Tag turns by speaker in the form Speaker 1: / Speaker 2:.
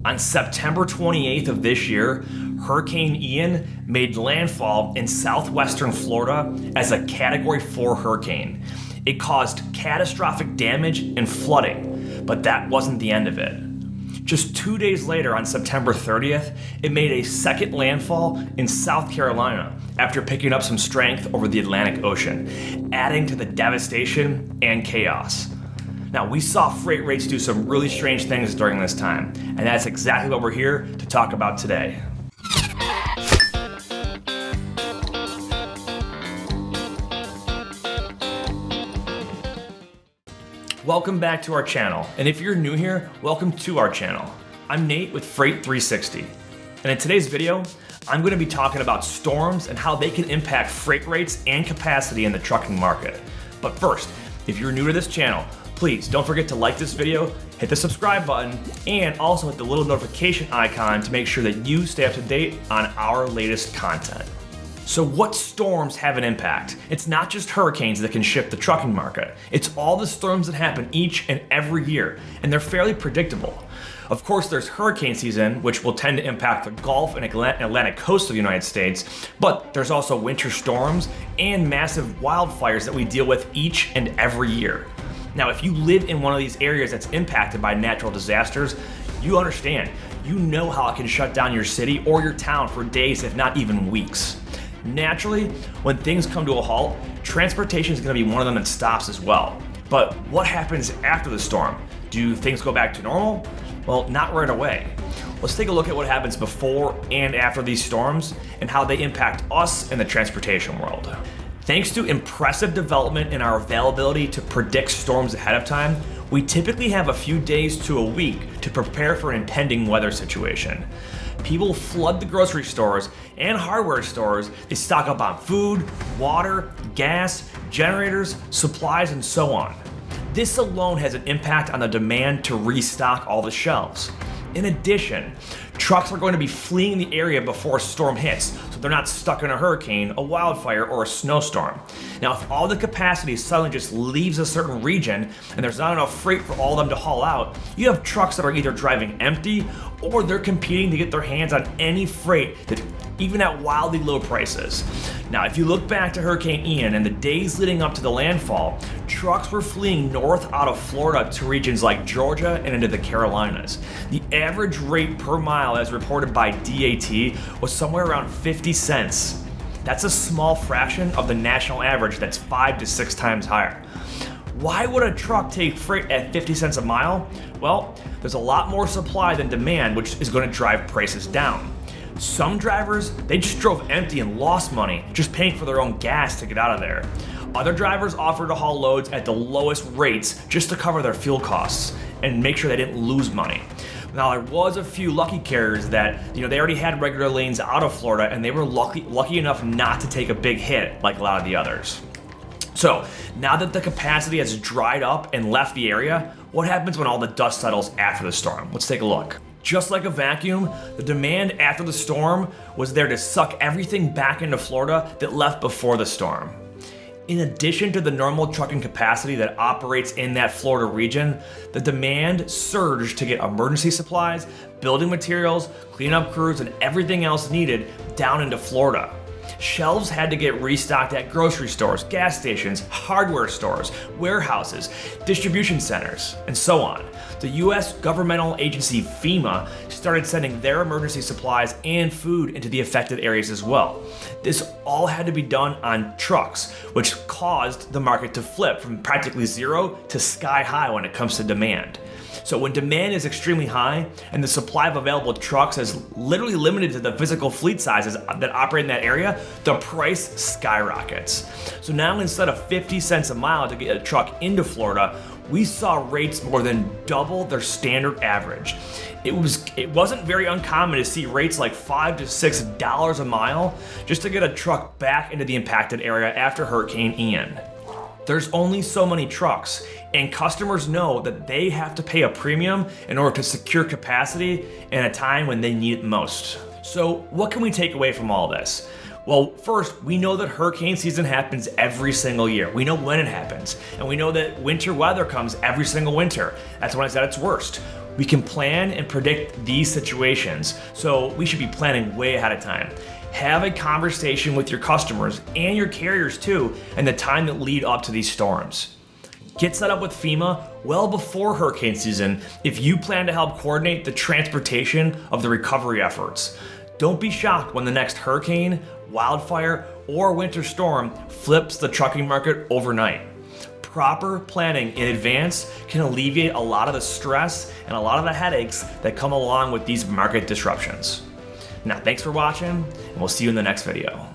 Speaker 1: On September 28th of this year, Hurricane Ian made landfall in southwestern Florida as a Category 4 hurricane. It caused catastrophic damage and flooding, but that wasn't the end of it. Just 2 days later, on September 30th, it made a second landfall in South Carolina after picking up some strength over the Atlantic Ocean, adding to the devastation and chaos. Now, we saw freight rates do some really strange things during this time, and that's exactly what we're here to talk about today. Welcome back to our channel, and if you're new here, welcome to our channel. I'm Nate with Freight 360, and in today's video, I'm going to be talking about storms and how they can impact freight rates and capacity in the trucking market. But first, if you're new to this channel, please don't forget to like this video, hit the subscribe button, and also hit the little notification icon to make sure that you stay up to date on our latest content. So what storms have an impact? It's not just hurricanes that can shift the trucking market. It's all the storms that happen each and every year, and they're fairly predictable. Of course, there's hurricane season, which will tend to impact the Gulf and Atlantic coast of the United States, but there's also winter storms and massive wildfires that we deal with each and every year. Now, if you live in one of these areas that's impacted by natural disasters, you understand. You know how it can shut down your city or your town for days, if not even weeks. Naturally, when things come to a halt, transportation is going to be one of them that stops as well. But what happens after the storm? Do things go back to normal? Well, not right away. Let's take a look at what happens before and after these storms and how they impact us in the transportation world. Thanks to impressive development in our availability to predict storms ahead of time, we typically have a few days to a week to prepare for an impending weather situation. People flood the grocery stores and hardware stores. They stock up on food, water, gas, generators, supplies, and so on. This alone has an impact on the demand to restock all the shelves. In addition, trucks are going to be fleeing the area before a storm hits, so they're not stuck in a hurricane, a wildfire, or a snowstorm. Now, if all the capacity suddenly just leaves a certain region and there's not enough freight for all of them to haul out, you have trucks that are either driving empty or they're competing to get their hands on any freight that even at wildly low prices. Now, if you look back to Hurricane Ian and the days leading up to the landfall, trucks were fleeing north out of Florida to regions like Georgia and into the Carolinas. The average rate per mile, as reported by DAT, was somewhere around 50 cents. That's a small fraction of the national average that's 5 to 6 times higher. Why would a truck take freight at 50 cents a mile? Well, there's a lot more supply than demand, which is going to drive prices down. Some drivers, they just drove empty and lost money, just paying for their own gas to get out of there. Other drivers offered to haul loads at the lowest rates just to cover their fuel costs and make sure they didn't lose money. Now, there was a few lucky carriers that, they already had regular lanes out of Florida and they were lucky enough not to take a big hit like a lot of the others. So, now that the capacity has dried up and left the area, what happens when all the dust settles after the storm? Let's take a look. Just like a vacuum, the demand after the storm was there to suck everything back into Florida that left before the storm. In addition to the normal trucking capacity that operates in that Florida region, the demand surged to get emergency supplies, building materials, cleanup crews, and everything else needed down into Florida. Shelves had to get restocked at grocery stores, gas stations, hardware stores, warehouses, distribution centers, and so on. The U.S. governmental agency FEMA started sending their emergency supplies and food into the affected areas as well. This all had to be done on trucks, which caused the market to flip from practically zero to sky high when it comes to demand. So when demand is extremely high and the supply of available trucks is literally limited to the physical fleet sizes that operate in that area, the price skyrockets. So now instead of 50 cents a mile to get a truck into Florida, we saw rates more than double their standard average. It wasn't very uncommon to see rates like $5 to $6 a mile just to get a truck back into the impacted area after Hurricane Ian. There's only so many trucks, and customers know that they have to pay a premium in order to secure capacity in a time when they need it most. So what can we take away from all this? Well, first, we know that hurricane season happens every single year. We know when it happens, and we know that winter weather comes every single winter. That's when it's at its worst. We can plan and predict these situations, so we should be planning way ahead of time. Have a conversation with your customers and your carriers too, and the time that lead up to these storms. Get set up with FEMA well before hurricane season if you plan to help coordinate the transportation of the recovery efforts. Don't be shocked when the next hurricane, wildfire, or winter storm flips the trucking market overnight. Proper planning in advance can alleviate a lot of the stress and a lot of the headaches that come along with these market disruptions. Now, thanks for watching, and we'll see you in the next video.